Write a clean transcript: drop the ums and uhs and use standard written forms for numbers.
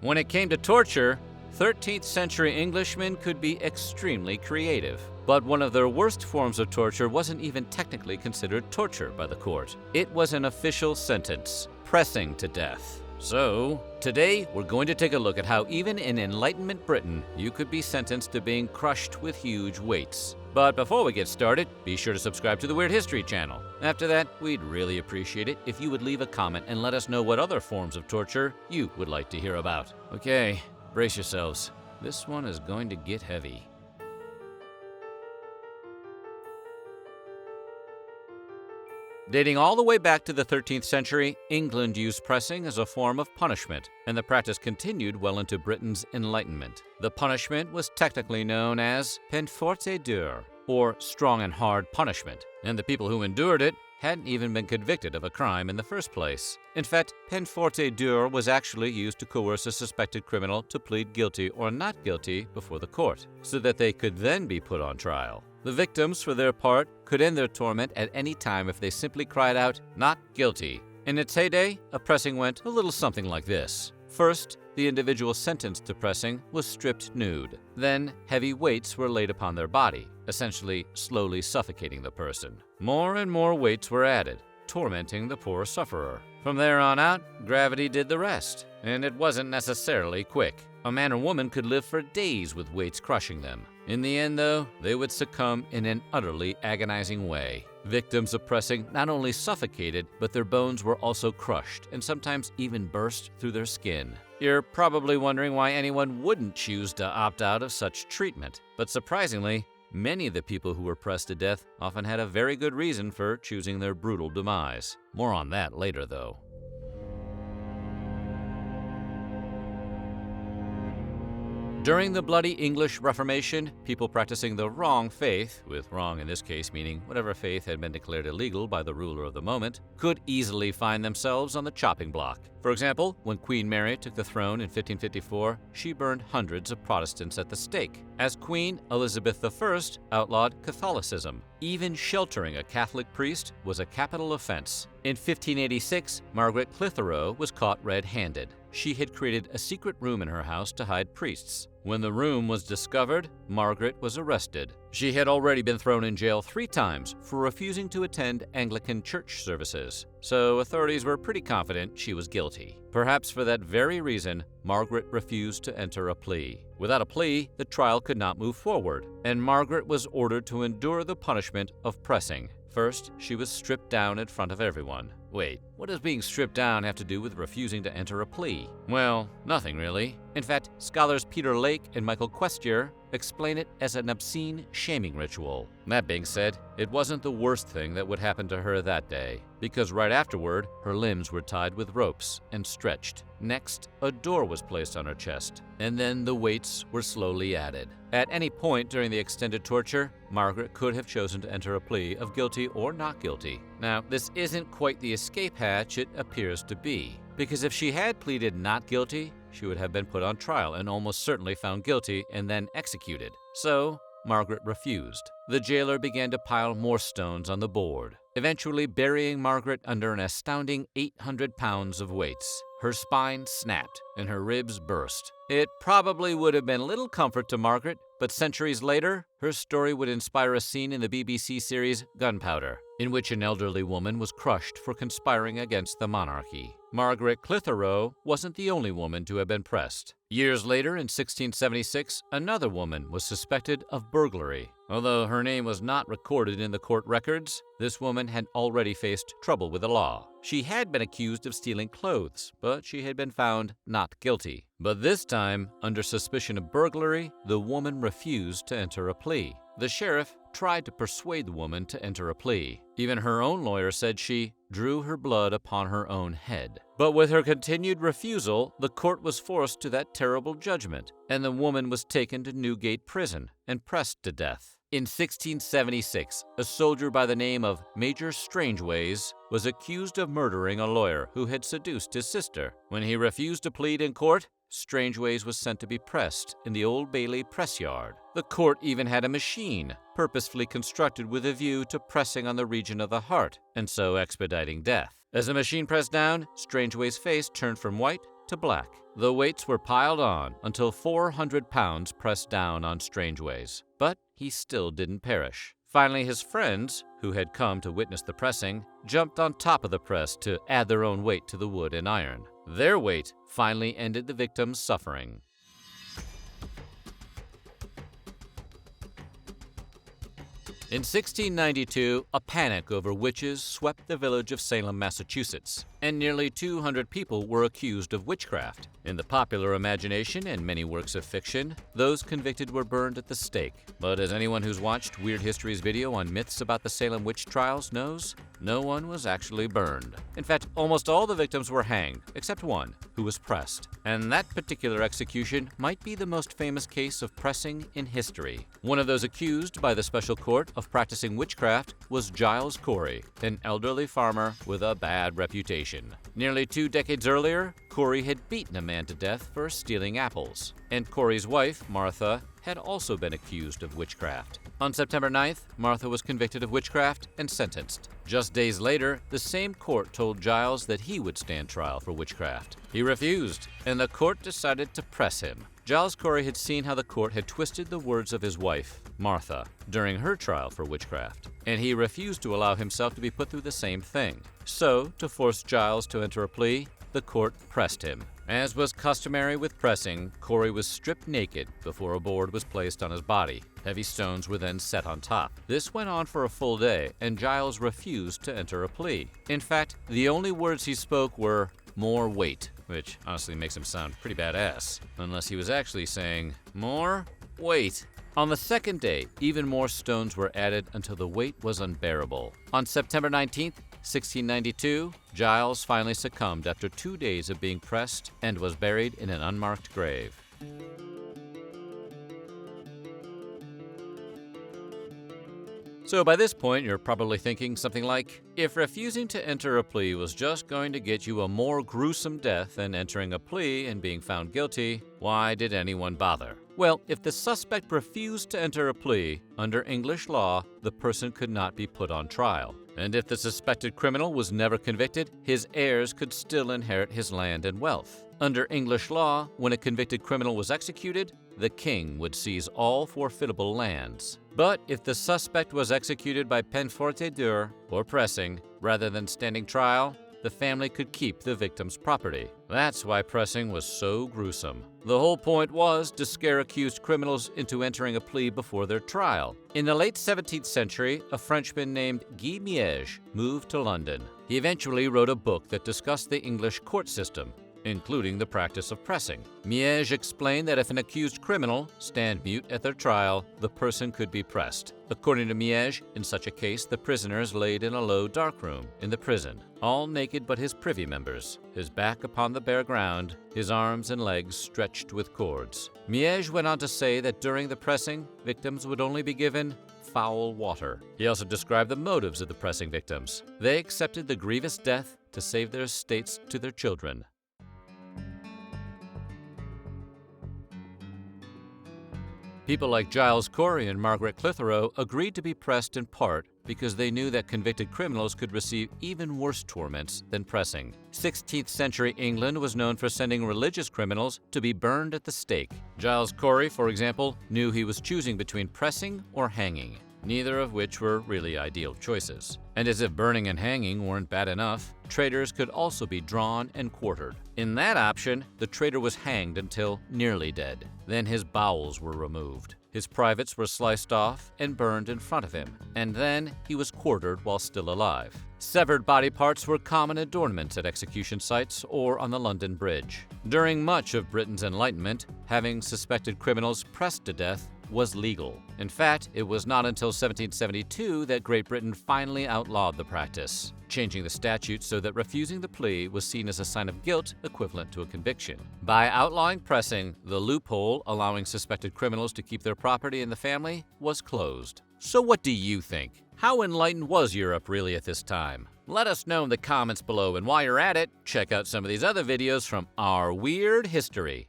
When it came to torture, 13th century Englishmen could be extremely creative. But one of their worst forms of torture wasn't even technically considered torture by the court. It was an official sentence, pressing to death. So, today we're going to take a look at how even in Enlightenment Britain, you could be sentenced to being crushed with huge weights. But before we get started, be sure to subscribe to the Weird History channel. After that, we'd really appreciate it if you would leave a comment and let us know what other forms of torture you would like to hear about. Okay, brace yourselves. This one is going to get heavy. Dating all the way back to the 13th century, England used pressing as a form of punishment, and the practice continued well into Britain's Enlightenment. The punishment was technically known as peine forte et dure, or strong and hard punishment, and the people who endured it hadn't even been convicted of a crime in the first place. In fact, peine forte et dure was actually used to coerce a suspected criminal to plead guilty or not guilty before the court, so that they could then be put on trial. The victims, for their part, could end their torment at any time if they simply cried out, "Not guilty." In its heyday, a pressing went a little something like this. First, the individual sentenced to pressing was stripped nude. Then, heavy weights were laid upon their body, essentially slowly suffocating the person. More and more weights were added, tormenting the poor sufferer. From there on out, gravity did the rest, and it wasn't necessarily quick. A man or woman could live for days with weights crushing them. In the end, though, they would succumb in an utterly agonizing way. Victims of pressing not only suffocated, but their bones were also crushed and sometimes even burst through their skin. You're probably wondering why anyone wouldn't choose to opt out of such treatment. But surprisingly, many of the people who were pressed to death often had a very good reason for choosing their brutal demise. More on that later, though. During the bloody English Reformation, people practicing the wrong faith, with wrong in this case meaning whatever faith had been declared illegal by the ruler of the moment, could easily find themselves on the chopping block. For example, when Queen Mary took the throne in 1554, she burned hundreds of Protestants at the stake. As Queen, Elizabeth I outlawed Catholicism. Even sheltering a Catholic priest was a capital offense. In 1586, Margaret Clitherow was caught red-handed. She had created a secret room in her house to hide priests. When the room was discovered, Margaret was arrested. She had already been thrown in jail 3 times for refusing to attend Anglican church services, so authorities were pretty confident she was guilty. Perhaps for that very reason, Margaret refused to enter a plea. Without a plea, the trial could not move forward, and Margaret was ordered to endure the punishment of pressing. First, she was stripped down in front of everyone. Wait, what does being stripped down have to do with refusing to enter a plea? Well, nothing really. In fact, scholars Peter Lake and Michael Questier explain it as an obscene shaming ritual. That being said, it wasn't the worst thing that would happen to her that day, because right afterward, her limbs were tied with ropes and stretched. Next, a door was placed on her chest, and then the weights were slowly added. At any point during the extended torture, Margaret could have chosen to enter a plea of guilty or not guilty. Now, this isn't quite the escape hatch it appears to be, because if she had pleaded not guilty, she would have been put on trial and almost certainly found guilty and then executed. So, Margaret refused. The jailer began to pile more stones on the board, eventually burying Margaret under an astounding 800 pounds of weights. Her spine snapped and her ribs burst. It probably would have been little comfort to Margaret, but centuries later, her story would inspire a scene in the BBC series Gunpowder, in which an elderly woman was crushed for conspiring against the monarchy. Margaret Clitherow wasn't the only woman to have been pressed. Years later, in 1676, another woman was suspected of burglary. Although her name was not recorded in the court records, this woman had already faced trouble with the law. She had been accused of stealing clothes, but she had been found not guilty. But this time, under suspicion of burglary, the woman refused to enter a plea. The sheriff tried to persuade the woman to enter a plea. Even her own lawyer said she drew her blood upon her own head. But with her continued refusal, the court was forced to that terrible judgment, and the woman was taken to Newgate Prison and pressed to death. In 1676, a soldier by the name of Major Strangeways was accused of murdering a lawyer who had seduced his sister. When he refused to plead in court, Strangeways was sent to be pressed in the Old Bailey press yard. The court even had a machine, purposefully constructed with a view to pressing on the region of the heart, and so expediting death. As the machine pressed down, Strangeways' face turned from white to black. The weights were piled on until 400 pounds pressed down on Strangeways, but he still didn't perish. Finally, his friends, who had come to witness the pressing, jumped on top of the press to add their own weight to the wood and iron. Their weight finally ended the victim's suffering. In 1692, a panic over witches swept the village of Salem, Massachusetts, and nearly 200 people were accused of witchcraft. In the popular imagination and many works of fiction, those convicted were burned at the stake. But as anyone who's watched Weird History's video on myths about the Salem witch trials knows, no one was actually burned. In fact, almost all the victims were hanged, except one, who was pressed. And that particular execution might be the most famous case of pressing in history. One of those accused by the special court of practicing witchcraft was Giles Corey, an elderly farmer with a bad reputation. Nearly 2 decades earlier, Corey had beaten a man to death for stealing apples, and Corey's wife, Martha, had also been accused of witchcraft. On September 9th, Martha was convicted of witchcraft and sentenced. Just days later, the same court told Giles that he would stand trial for witchcraft. He refused, and the court decided to press him. Giles Corey had seen how the court had twisted the words of his wife, Martha, during her trial for witchcraft, and he refused to allow himself to be put through the same thing. So, to force Giles to enter a plea, the court pressed him. As was customary with pressing, Corey was stripped naked before a board was placed on his body. Heavy stones were then set on top. This went on for a full day, and Giles refused to enter a plea. In fact, the only words he spoke were, "more weight," which honestly makes him sound pretty badass, unless he was actually saying, "more weight." On the second day, even more stones were added until the weight was unbearable. On September 19th, 1692, Giles finally succumbed after 2 days of being pressed and was buried in an unmarked grave. So by this point, you're probably thinking something like, if refusing to enter a plea was just going to get you a more gruesome death than entering a plea and being found guilty, why did anyone bother? Well, if the suspect refused to enter a plea, under English law, the person could not be put on trial. And if the suspected criminal was never convicted, his heirs could still inherit his land and wealth. Under English law, when a convicted criminal was executed, the king would seize all forfeitable lands. But if the suspect was executed by peine forte dure, or pressing, rather than standing trial, the family could keep the victim's property. That's why pressing was so gruesome. The whole point was to scare accused criminals into entering a plea before their trial. In the late 17th century, a Frenchman named Guy Miege moved to London. He eventually wrote a book that discussed the English court system, including the practice of pressing. Miege explained that if an accused criminal stand mute at their trial, the person could be pressed. According to Miege, in such a case, the prisoner is laid in a low dark room in the prison, all naked but his privy members, his back upon the bare ground, his arms and legs stretched with cords. Miege went on to say that during the pressing, victims would only be given foul water. He also described the motives of the pressing victims. They accepted the grievous death to save their estates to their children. People like Giles Corey and Margaret Clitherow agreed to be pressed in part because they knew that convicted criminals could receive even worse torments than pressing. 16th century England was known for sending religious criminals to be burned at the stake. Giles Corey, for example, knew he was choosing between pressing or hanging, neither of which were really ideal choices. And as if burning and hanging weren't bad enough, traitors could also be drawn and quartered. In that option, the traitor was hanged until nearly dead. Then his bowels were removed. His privates were sliced off and burned in front of him, and then he was quartered while still alive. Severed body parts were common adornments at execution sites or on the London Bridge. During much of Britain's Enlightenment, having suspected criminals pressed to death was legal. In fact, it was not until 1772 that Great Britain finally outlawed the practice, changing the statute so that refusing the plea was seen as a sign of guilt equivalent to a conviction. By outlawing pressing, the loophole allowing suspected criminals to keep their property in the family was closed. So what do you think? How enlightened was Europe really at this time? Let us know in the comments below, and while you're at it, check out some of these other videos from our Weird History.